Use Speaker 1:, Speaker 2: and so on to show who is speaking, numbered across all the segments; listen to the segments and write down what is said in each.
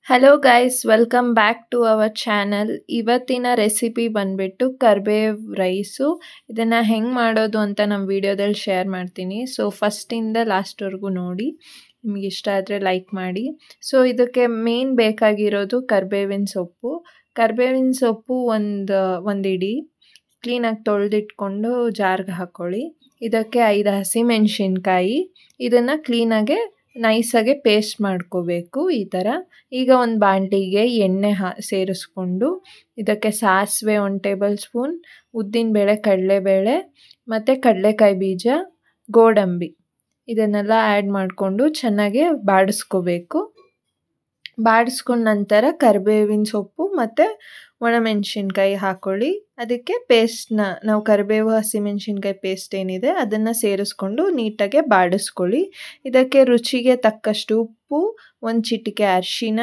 Speaker 1: Hello guys, welcome back to our channel. ಇವತ್ತಿನ recipe ಬಂದ್ಬಿಟ್ಟು ಕರ್ಬೇವ್ ರೈಸು. ಇದನ್ನು ಹೆಂಗೆ ಮಾಡೋದು ಅಂತ ನಮ್ಮ ವಿಡಿಯೋದಲ್ಲಿ ಶೇರ್ ಮಾಡ್ತೀನಿ. ಸೊ ಫಸ್ಟಿಂದ ಲಾಸ್ಟ್ವರೆಗೂ ನೋಡಿ. ನಿಮಗೆ ಇಷ್ಟ ಆದರೆ ಲೈಕ್ ಮಾಡಿ. ಸೊ ಇದಕ್ಕೆ ಮೇನ್ ಬೇಕಾಗಿರೋದು ಕರ್ಬೇವಿನ ಸೊಪ್ಪು. ಕರ್ಬೇವಿನ ಸೊಪ್ಪು ಒಂದು ಇಡಿ ಕ್ಲೀನಾಗಿ ತೊಳೆದಿಟ್ಕೊಂಡು ಜಾರ್ಗೆ ಹಾಕ್ಕೊಳ್ಳಿ. ಇದಕ್ಕೆ 5 ಹಸಿಮೆಣಸಿನ್ಕಾಯಿ, ಇದನ್ನು ಕ್ಲೀನಾಗೆ ನೈಸಾಗೆ ಪೇಸ್ಟ್ ಮಾಡ್ಕೋಬೇಕು ಈ ಥರ. ಈಗ ಒಂದು ಬಾಣಲಿಗೆ ಎಣ್ಣೆ ಸೇರಿಸ್ಕೊಂಡು ಇದಕ್ಕೆ ಸಾಸಿವೆ 1 ಟೇಬಲ್ ಸ್ಪೂನ್, ಉದ್ದಿನಬೇಳೆ, ಕಡಲೆಬೇಳೆ ಮತ್ತು ಕಡಲೆಕಾಯಿ ಬೀಜ, ಗೋಡಂಬಿ ಇದನ್ನೆಲ್ಲ ಆ್ಯಡ್ ಮಾಡಿಕೊಂಡು ಚೆನ್ನಾಗಿ ಬಾಡಿಸ್ಕೋಬೇಕು. ಬಾಡಿಸ್ಕೊಂಡ ನಂತರ ಕರಿಬೇವಿನ ಸೊಪ್ಪು ಮತ್ತು ಒಣಮೆಣಸಿನ್ಕಾಯಿ ಹಾಕ್ಕೊಳ್ಳಿ. ಅದಕ್ಕೆ ಪೇಸ್ಟ್ನ ನಾವು ಕರಿಬೇವು ಹಸಿಮೆಣಸಿನ್ಕಾಯಿ ಪೇಸ್ಟ್ ಏನಿದೆ ಅದನ್ನು ಸೇರಿಸ್ಕೊಂಡು ನೀಟಾಗೆ ಬಾಡಿಸ್ಕೊಳ್ಳಿ. ಇದಕ್ಕೆ ರುಚಿಗೆ ತಕ್ಕಷ್ಟು ಉಪ್ಪು, 1 ಚಿಟಿಕೆ ಅರಿಶಿನ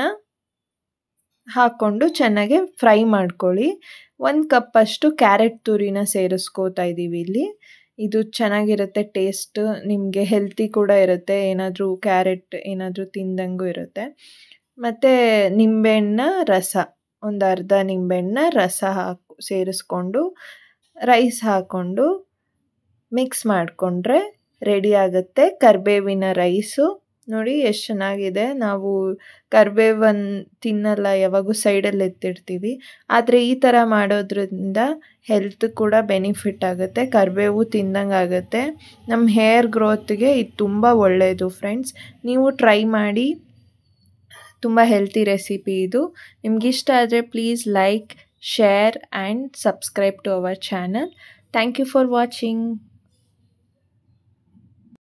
Speaker 1: ಹಾಕ್ಕೊಂಡು ಚೆನ್ನಾಗಿ ಫ್ರೈ ಮಾಡ್ಕೊಳ್ಳಿ. 1 ಕಪ್ಪಷ್ಟು ಕ್ಯಾರೆಟ್ ತುರಿನ ಸೇರಿಸ್ಕೋತಾ ಇದ್ದೀವಿ ಇಲ್ಲಿ. ಇದು ಚೆನ್ನಾಗಿರುತ್ತೆ ಟೇಸ್ಟ್, ನಿಮಗೆ ಹೆಲ್ತಿ ಕೂಡ ಇರುತ್ತೆ, ಏನಾದರೂ ಕ್ಯಾರೆಟ್ ಏನಾದರೂ ತಿಂದಂಗೂ ಇರುತ್ತೆ. ಮತ್ತು ನಿಂಬೆಹಣ್ಣ ರಸ, ಒಂದು ಅರ್ಧ ನಿಂಬೆಹಣ್ಣ ರಸ ಸೇರಿಸ್ಕೊಂಡು ರೈಸ್ ಹಾಕ್ಕೊಂಡು ಮಿಕ್ಸ್ ಮಾಡಿಕೊಂಡ್ರೆ ರೆಡಿ ಆಗುತ್ತೆ ಕರಿಬೇವಿನ ರೈಸು. ನೋಡಿ ಎಷ್ಟು ಚೆನ್ನಾಗಿದೆ. ನಾವು ಕರಿಬೇವನ್ನು ತಿನ್ನಲ್ಲ, ಯಾವಾಗೂ ಸೈಡಲ್ಲಿ ಎತ್ತಿಡ್ತೀವಿ. ಆದರೆ ಈ ಥರ ಮಾಡೋದ್ರಿಂದ ಹೆಲ್ತ್ ಕೂಡ ಬೆನಿಫಿಟ್ ಆಗುತ್ತೆ, ಕರಿಬೇವು ತಿಂದಂಗೆ ಆಗುತ್ತೆ. ನಮ್ಮ ಹೇರ್ ಗ್ರೋತ್ಗೆ ಇದು ತುಂಬ ಒಳ್ಳೆಯದು ಫ್ರೆಂಡ್ಸ್. ನೀವು ಟ್ರೈ ಮಾಡಿ, ತುಂಬ ಹೆಲ್ತಿ ರೆಸಿಪಿ ಇದು. ನಿಮಗಿಷ್ಟ ಆದರೆ please like, share and subscribe to our channel. Thank you for watching.